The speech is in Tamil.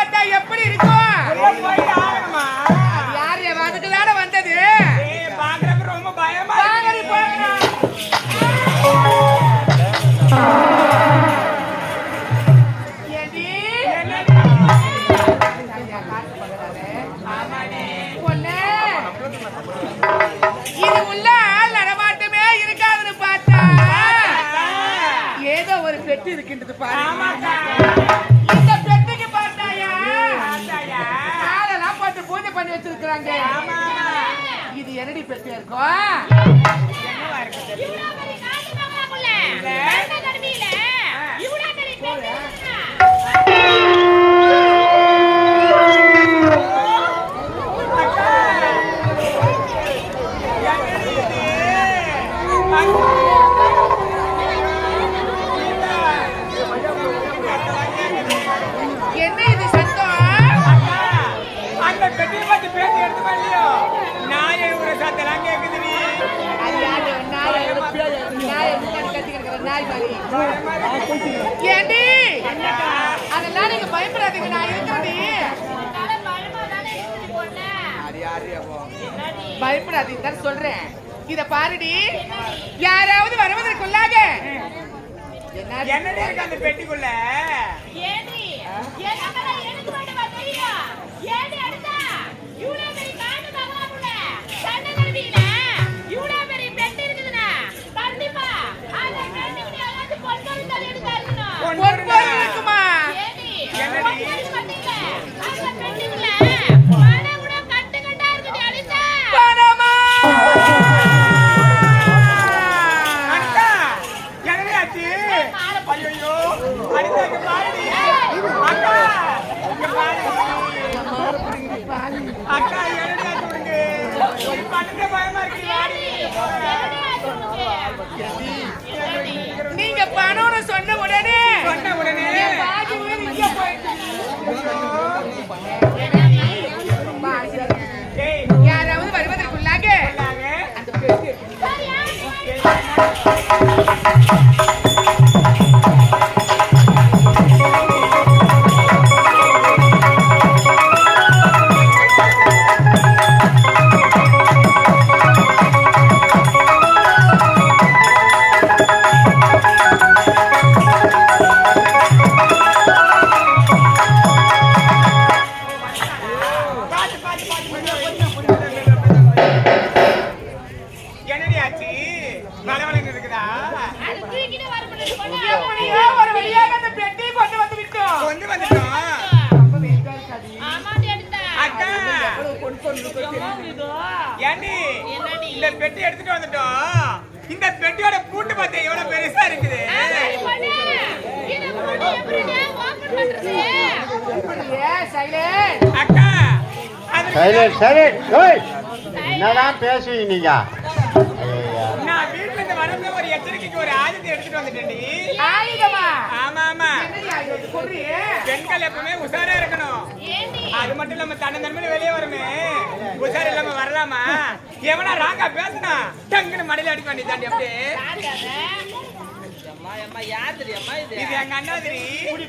பார்த்தா எப்படி இருக்கும்? யாரு அதுக்குதான வந்தது? பாக்குறப்ப ரொம்ப பயமா இது உள்ள ஆள் நடமாட்டமே இருக்காதுன்னு பார்த்தா ஏதோ ஒரு பெட்டி இருக்கின்றது பாருங்க. இந்த பெட்டிக்கு பார்த்தாயா காலெல்லாம் போட்டு பூஜை பண்ணி வச்சிருக்கிறாங்க. இது என்னடி பெட்டியா இருக்கும்? என்ன இது சத்தம்? அந்த பெட்டியை பத்தி பேசி எடுத்து வரலையோ நான் எழுதுற சத்தெல்லாம் கேக்குது நீ. ஏண்டி அதெல்லாம் நீங்க பயப்படாதீங்க, நான் இருக்கிறது. பயப்படாதீங்க சொல்றேன். இத பாருடி, யாராவது வருவதற்குள்ளாக என்னடி இருக்கு அந்த பெட்டிக்குள்ள? இருக்குமா? அக்கா பயமா நீங்க பணம்னு சொன்ன உடனே யாராவது வருவதற்குள்ளாக அந்த பெட்டி இந்த பெட்டி எடுத்துட்டு வந்துட்டோம். இந்த பெட்டியோட பூட்டு பார்த்தா எவ்வளவு பெருசா இருக்குது. அக்கா என்னதான் பேசுவீங்க நீங்க? நான் வீட்டுல இருந்து வரப்ப ஒரு எச்சரிக்கைக்கு ஒரு ஆயுதத்தை எடுத்துட்டு வந்துட்டேன்டி. ஆயுதமா? ஆமா ஆமா. பெண்கள் எப்பவுமே உஷாரா இருக்கணும். அது மட்டும் இல்லாம தன்னந்தன்மையில வெளியே வருமே உஷார் இல்லாம வரலாமா? எவனா ராங்கா பேசுனா டங்குன்னு மடியில அடிக்க வேண்டியதாண்டி. அப்படியே இது எங்க அண்ணாதிரி. ஓடி